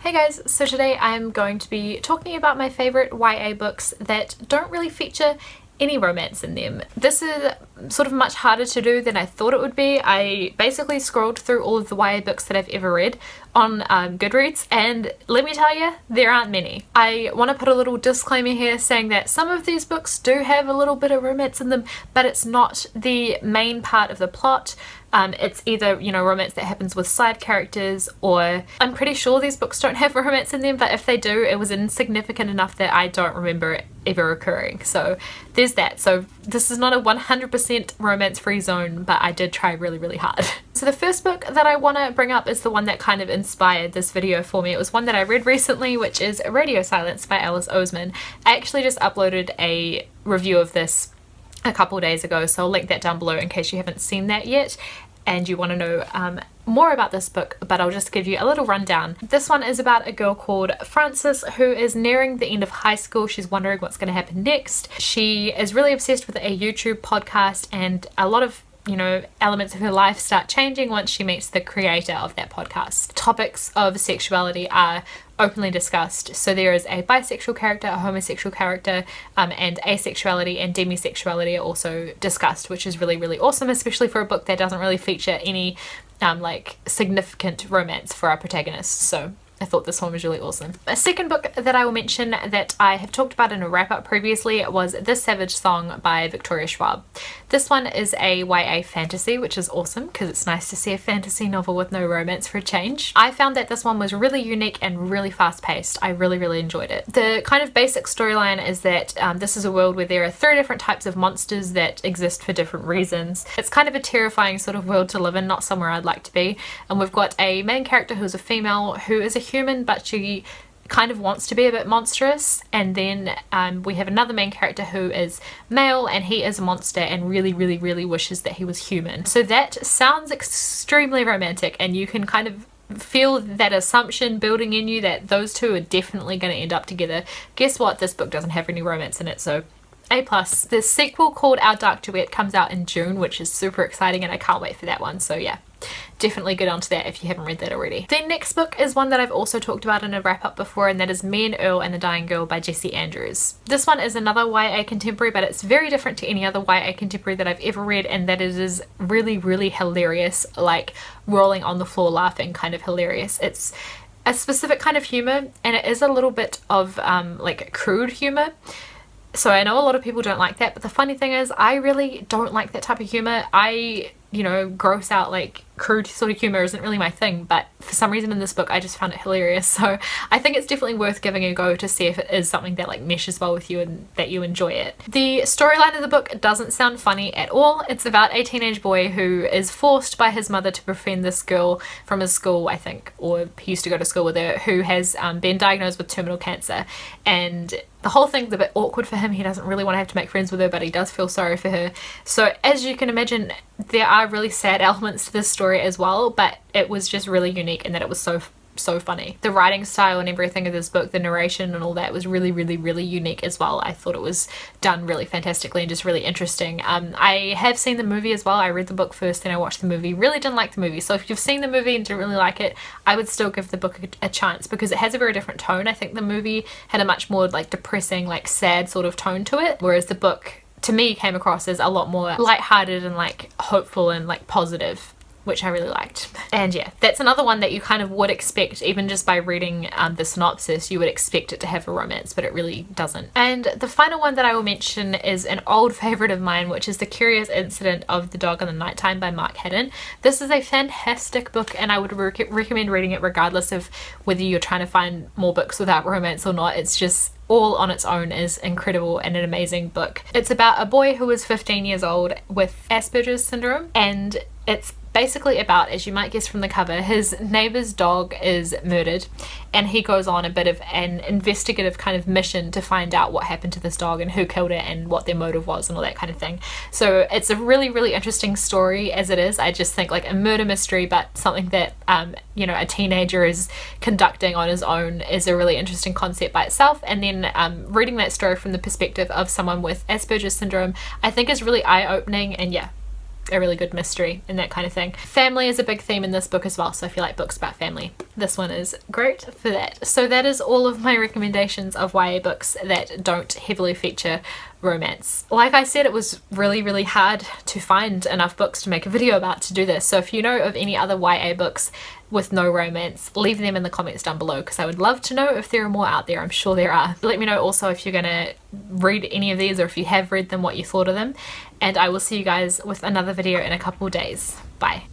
Hey guys, so today I'm going to be talking about my favourite YA books that don't really feature any romance in them. This is sort of much harder to do than I thought it would be. I basically scrolled through all of the YA books that I've ever read on Goodreads, and let me tell you, there aren't many. I want to put a little disclaimer here saying that some of these books do have a little bit of romance in them, but it's not the main part of the plot. It's either, you know, romance that happens with side characters, or I'm pretty sure these books don't have romance in them, but if they do, it was insignificant enough that I don't remember it ever occurring. So there's that. So this is not a 100% romance-free zone, but I did try really, really hard. So the first book that I want to bring up is the one that kind of inspired this video for me. It was one that I read recently, which is Radio Silence by Alice Oseman. I actually just uploaded a review of this a couple days ago, so I'll link that down below in case you haven't seen that yet and you want to know more about this book, but I'll just give you a little rundown. This one is about a girl called Frances who is nearing the end of high school. She's wondering what's going to happen next. She is really obsessed with a YouTube podcast, and a lot of elements of her life start changing once she meets the creator of that podcast. Topics of sexuality are openly discussed. So there is a bisexual character, a homosexual character, and asexuality and demisexuality are also discussed, which is really, really awesome, especially for a book that doesn't really feature any like significant romance for our protagonists. So I thought this one was really awesome. A second book that I will mention that I have talked about in a wrap-up previously was This Savage Song by Victoria Schwab. This one is a YA fantasy, which is awesome because it's nice to see a fantasy novel with no romance for a change. I found that this one was really unique and really fast-paced. I really, really enjoyed it. The kind of basic storyline is that this is a world where there are 3 different types of monsters that exist for different reasons. It's kind of a terrifying sort of world to live in, not somewhere I'd like to be. And we've got a main character who's a female who is a human, but she kind of wants to be a bit monstrous, and then we have another main character who is male and he is a monster and really, really, really wishes that he was human. So that sounds extremely romantic, and you can kind of feel that assumption building in you that those two are definitely going to end up together. Guess what? This book doesn't have any romance in it, so A+. The sequel called Our Dark Duet comes out in June, which is super exciting, and I can't wait for that one. So yeah, definitely get onto that if you haven't read that already. The next book is one that I've also talked about in a wrap-up before, and that is Me and Earl and the Dying Girl by Jessie Andrews. This one is another YA contemporary, but it's very different to any other YA contemporary that I've ever read, and that it is really, really hilarious, like rolling on the floor laughing kind of hilarious. It's a specific kind of humor, and it is a little bit of like crude humor. So I know a lot of people don't like that, but the funny thing is I really don't like that type of humor. Gross out, like crude sort of humor isn't really my thing, but for some reason in this book I just found it hilarious. So I think it's definitely worth giving a go to see if it is something that like meshes well with you and that you enjoy it. The storyline of the book doesn't sound funny at all. It's about a teenage boy who is forced by his mother to befriend this girl from his school, I think, or he used to go to school with her, who has been diagnosed with terminal cancer, and the whole thing's a bit awkward for him. He doesn't really want to have to make friends with her, but he does feel sorry for her. So as you can imagine, there are really sad elements to this story as well, but it was just really unique in that it was so funny. The writing style and everything of this book, the narration and all that, was really, really, really unique as well. I thought it was done really fantastically and just really interesting. I have seen the movie as well. I read the book first, then I watched the movie. Really didn't like the movie, so if you've seen the movie and didn't really like it, I would still give the book a chance because it has a very different tone. I think the movie had a much more like depressing, like sad sort of tone to it, whereas the book to me came across as a lot more lighthearted and like hopeful and like positive, which I really liked. And yeah, that's another one that you kind of would expect, even just by reading the synopsis, you would expect it to have a romance, but it really doesn't. And the final one that I will mention is an old favourite of mine, which is The Curious Incident of the Dog in the Nighttime by Mark Haddon. This is a fantastic book, and I would recommend reading it regardless of whether you're trying to find more books without romance or not. It's just all on its own is incredible and an amazing book. It's about a boy who is 15 years old with Asperger's syndrome, and it's basically about, as you might guess from the cover, his neighbor's dog is murdered, and he goes on a bit of an investigative kind of mission to find out what happened to this dog and who killed it and what their motive was and all that kind of thing. So it's a really, really interesting story as it is. I just think like a murder mystery, but something that a teenager is conducting on his own is a really interesting concept by itself. And then reading that story from the perspective of someone with Asperger's syndrome, I think is really eye-opening, and yeah, a really good mystery and that kind of thing. Family is a big theme in this book as well, so if you like books about family, this one is great for that. So that is all of my recommendations of YA books that don't heavily feature romance. Like I said, it was really hard to find enough books to make a video about to do this, so if you know of any other YA books with no romance, leave them in the comments down below because I would love to know if there are more out there. I'm sure there are. Let me know also if you're gonna read any of these, or if you have read them, what you thought of them, and I will see you guys with another video in a couple days. Bye.